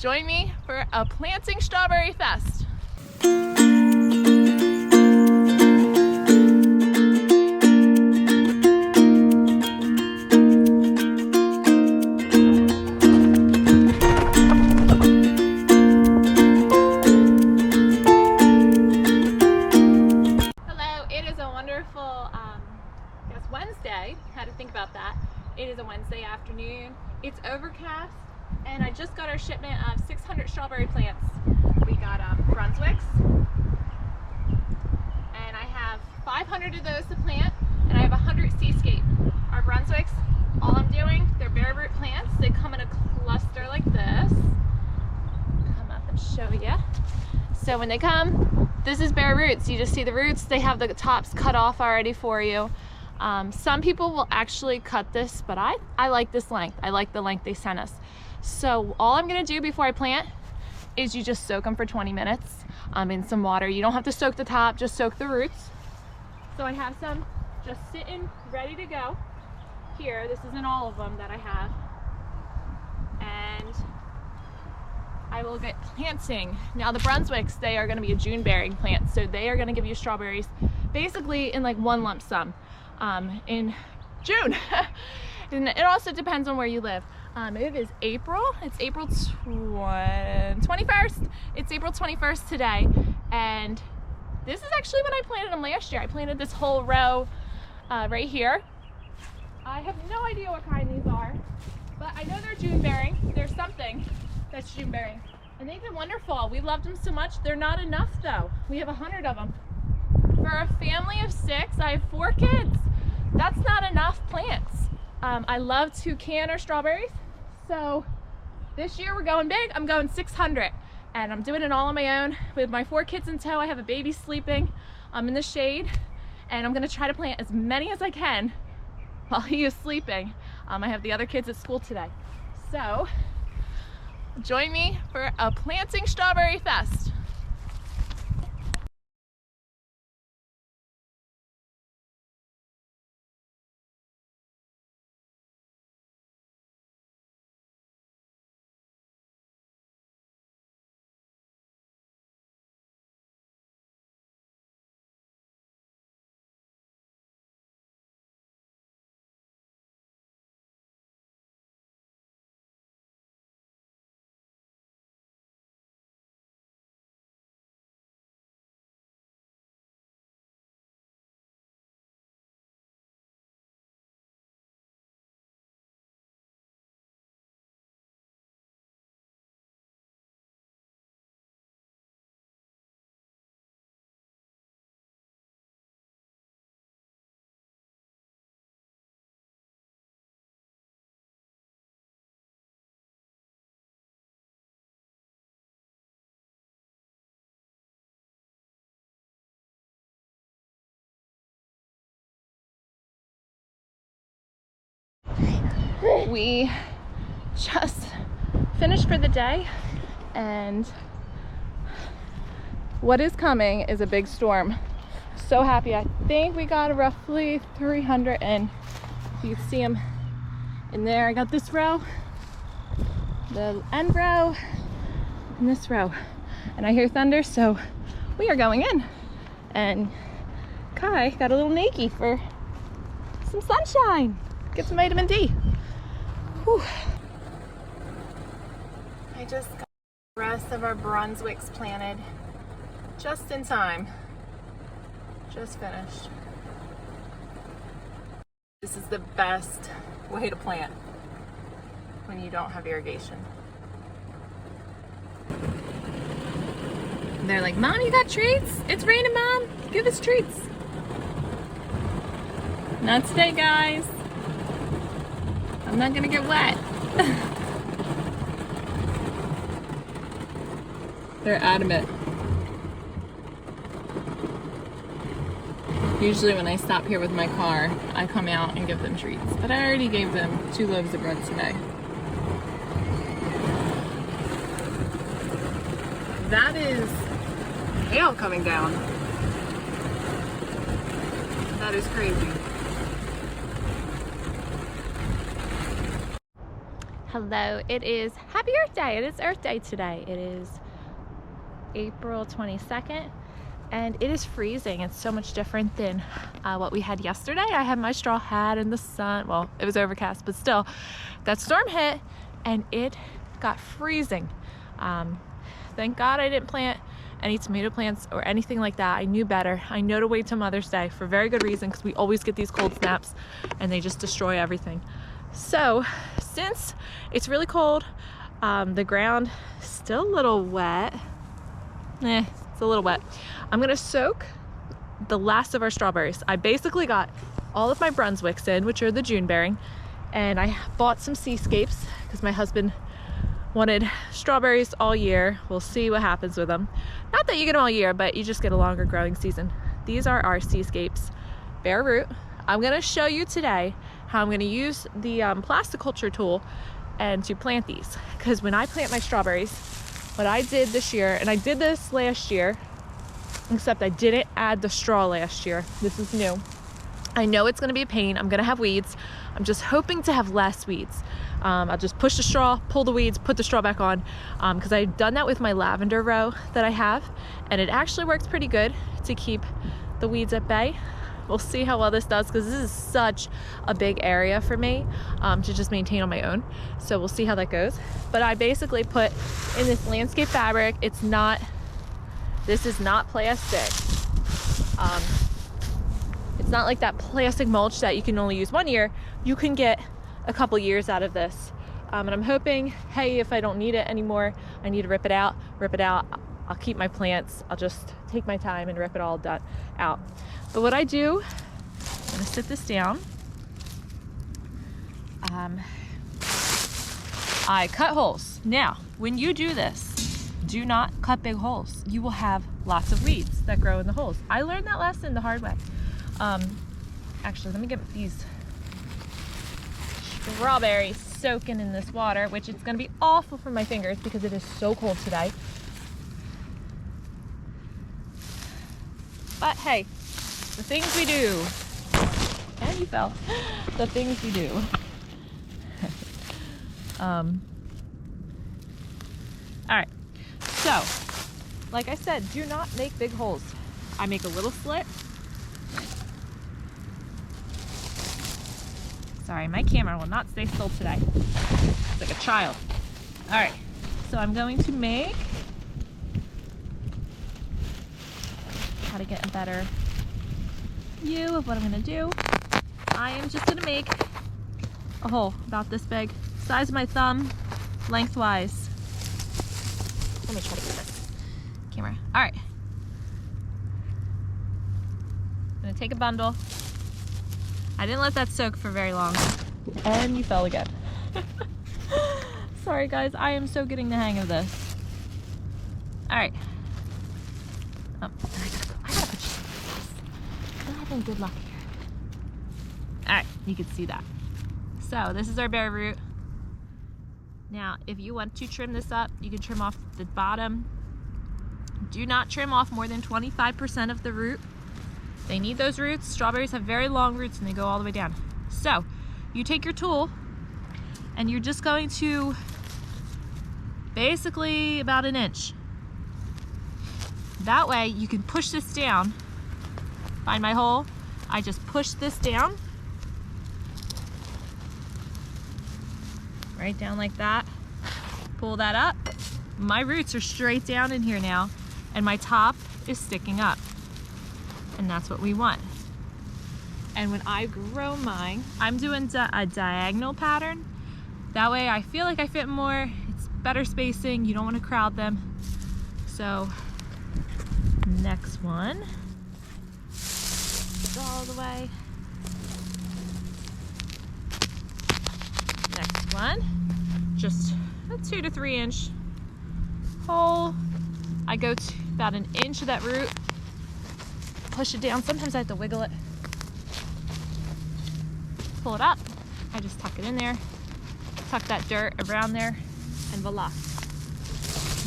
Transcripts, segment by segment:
Join me for a planting strawberry fest. Hello, it is a wonderful, Wednesday. Had to think about that. It is a Wednesday afternoon. It's overcast. And I just got our shipment of 600 strawberry plants. We got Brunswicks, and I have 500 of those to plant, and I have 100 Seascape. Our Brunswicks, all I'm doing, they're bare root plants. They come in a cluster like this. Come up and show you. So when they come, this is bare roots. You just see the roots. They have the tops cut off already for you. Some people will actually cut this, but I like this length. I like the length they sent us. So all I'm gonna do before I plant is you just soak them for 20 minutes in some water. You don't have to soak the top, just soak the roots. So I have some just sitting ready to go here. This isn't all of them that I have. And I will get planting. Now the Brunswicks, they are gonna be a June bearing plant. So they are gonna give you strawberries basically in like one lump sum in June. And it also depends on where you live. It is April. It's April 21st. It's April 21st today. And this is actually when I planted them last year. I planted this whole row right here. I have no idea what kind these are, but I know they're June bearing. There's something that's June bearing. And they've been wonderful. We loved them so much. They're not enough though. We have 100 of them. For a family of 6, I have 4 kids. That's not enough plants. I love to can our strawberries. So this year we're going big. I'm going 600 and I'm doing it all on my own with my 4 kids in tow. I have a baby sleeping in the shade, and I'm gonna try to plant as many as I can while he is sleeping. I have the other kids at school today. So join me for a planting strawberry fest. We just finished for the day, and what is coming is a big storm. So happy. I think we got roughly 300, and you can see them in there. I got this row, the end row, and this row, and I hear thunder, so we are going in. And Kai got a little naked for some sunshine. Get some vitamin D. Whew. I just got the rest of our Brunswicks planted just in time. Just finished. This is the best way to plant when you don't have irrigation. And they're like, Mom, you got treats? It's raining, Mom. Give us treats. Not today, guys. I'm not gonna get wet. They're adamant. Usually when I stop here with my car, I come out and give them treats. But I already gave them 2 loaves of bread today. That is hail coming down. That is crazy. Hello, it is Happy Earth Day. It is Earth Day today. It is April 22nd and it is freezing. It's so much different than what we had yesterday. I had my straw hat in the sun. Well, it was overcast, but still, that storm hit and it got freezing. Thank God I didn't plant any tomato plants or anything like that. I knew better. I know to wait till Mother's Day for very good reason, because we always get these cold snaps and they just destroy everything. So since it's really cold, the ground is still a little wet. It's a little wet. I'm gonna soak the last of our strawberries. I basically got all of my Brunswicks in, which are the June bearing, and I bought some Seascapes because my husband wanted strawberries all year. We'll see what happens with them. Not that you get them all year, but you just get a longer growing season. These are our Seascapes, bare root. I'm gonna show you today how I'm gonna use the plasticulture tool and to plant these. Because when I plant my strawberries, what I did this year, and I did this last year, except I didn't add the straw last year. This is new. I know it's gonna be a pain. I'm gonna have weeds. I'm just hoping to have less weeds. I'll just push the straw, pull the weeds, put the straw back on, because I've done that with my lavender row that I have, and it actually works pretty good to keep the weeds at bay. We'll see how well this does, because this is such a big area for me to just maintain on my own. So we'll see how that goes. But I basically put in this landscape fabric. This is not plastic. It's not like that plastic mulch that you can only use 1 year. You can get a couple years out of this. And I'm hoping, hey, if I don't need it anymore, I need to rip it out. I'll keep my plants. I'll just take my time and rip it all out. But what I do, I'm gonna sit this down. I cut holes. Now, when you do this, do not cut big holes. You will have lots of weeds that grow in the holes. I learned that lesson the hard way. Actually, let me get these strawberries soaking in this water, which it's gonna be awful for my fingers because it is so cold today. But hey, the things we do, and you fell, the things we do. All right, so, like I said, do not make big holes. I make a little slit. Sorry, my camera will not stay still today. It's like a child. All right, so I'm going to make, how to get a better view of what I'm gonna do. I am just gonna make a hole about this big, size of my thumb, lengthwise. Let me try to get this camera. All right. I'm gonna take a bundle. I didn't let that soak for very long. And you fell again. Sorry guys, I am so getting the hang of this. All right. I gotta put you I'm having good luck here. All right, you can see that. So this is our bare root. Now, if you want to trim this up, you can trim off the bottom. Do not trim off more than 25% of the root. They need those roots. Strawberries have very long roots and they go all the way down. So you take your tool and you're just going to basically about 1 inch. That way you can push this down. Find my hole. I just push this down. Right down like that. Pull that up. My roots are straight down in here now and my top is sticking up. And that's what we want. And when I grow mine, I'm doing a diagonal pattern. That way I feel like I fit more. It's better spacing. You don't want to crowd them. So next one, go all the way. Next one, just a 2 to 3 inch hole. I go to about 1 inch of that root. Push it down. Sometimes I have to wiggle it. Pull it up. I just tuck it in there. Tuck that dirt around there, and voila.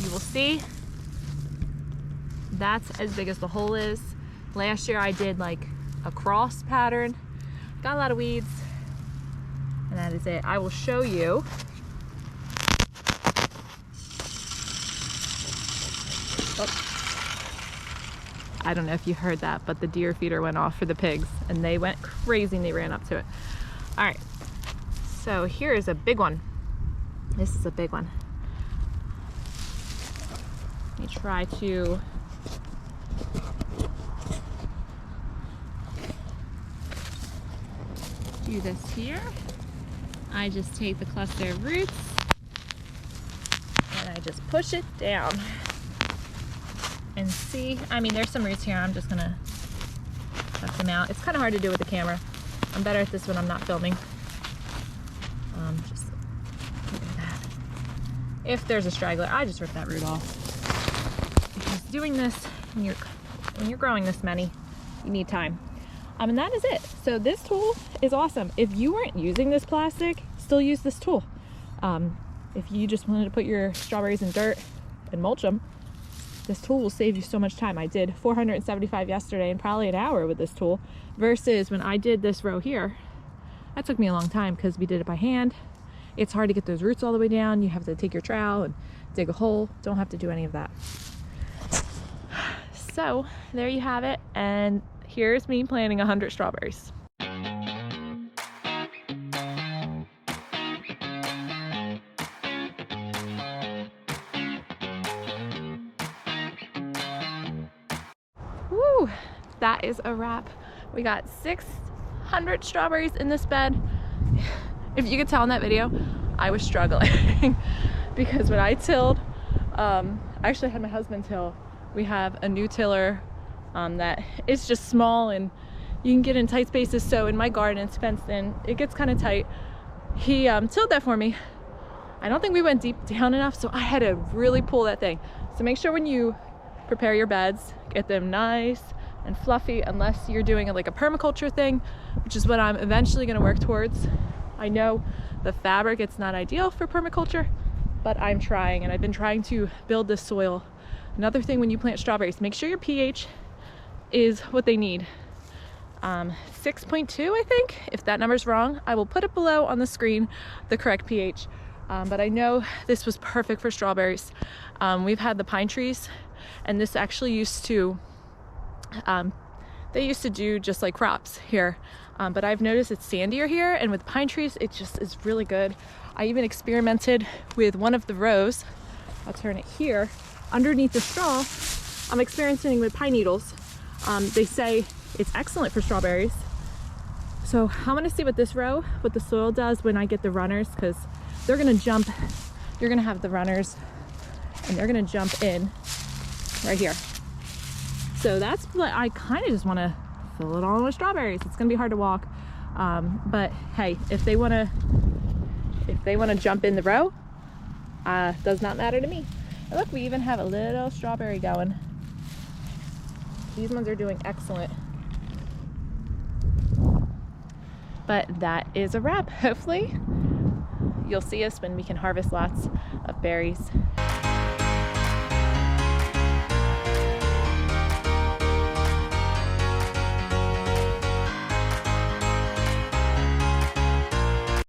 You will see that's as big as the hole is. Last year I did like a cross pattern. Got a lot of weeds, and that is it. I will show you I don't know if you heard that, but the deer feeder went off for the pigs and they went crazy and they ran up to it. All right, so here is a big one. This is a big one. Let me try to do this here. I just take the cluster of roots and I just push it down and see. I mean, there's some roots here. I'm just gonna cut them out. It's kind of hard to do with the camera. I'm better at this when I'm not filming. Just look at that. If there's a straggler, I just rip that root off. Because doing this when you're growing this many, you need time. And that is it. So this tool is awesome. If you weren't using this plastic, still use this tool. If you just wanted to put your strawberries in dirt and mulch them, this tool will save you so much time. I did 475 yesterday and probably an hour with this tool, versus when I did this row here, that took me a long time because we did it by hand. It's hard to get those roots all the way down. You have to take your trowel and dig a hole. Don't have to do any of that. So there you have it. And here's me planting 100 strawberries. Woo, that is a wrap. We got 600 strawberries in this bed. If you could tell in that video, I was struggling because when I tilled, I actually had my husband till. We have a new tiller that is just small and you can get in tight spaces. So in my garden, it's fenced in, it gets kind of tight. He tilled that for me. I don't think we went deep down enough, so I had to really pull that thing. So make sure when you prepare your beds, get them nice and fluffy, unless you're doing like a permaculture thing, which is what I'm eventually going to work towards. I know the fabric, it's not ideal for permaculture, but I'm trying, and I've been trying to build this soil. Another thing when you plant strawberries, make sure your pH is what they need. 6.2, I think. If that number's wrong, I will put it below on the screen, the correct pH. But I know this was perfect for strawberries. We've had the pine trees, and this actually used to, they used to do just like crops here. But I've noticed it's sandier here, and with pine trees, it just is really good. I even experimented with one of the rows. I'll turn it here. Underneath the straw, I'm experimenting with pine needles. They say it's excellent for strawberries. So I'm gonna see what this row, what the soil does when I get the runners, because they're gonna jump, you're gonna have the runners and they're gonna jump in right here. So that's what I kind of just wanna fill it all with strawberries. It's gonna be hard to walk. But hey, if they wanna jump in the row, does not matter to me. And look, we even have a little strawberry going. These ones are doing excellent. But that is a wrap. Hopefully you'll see us when we can harvest lots of berries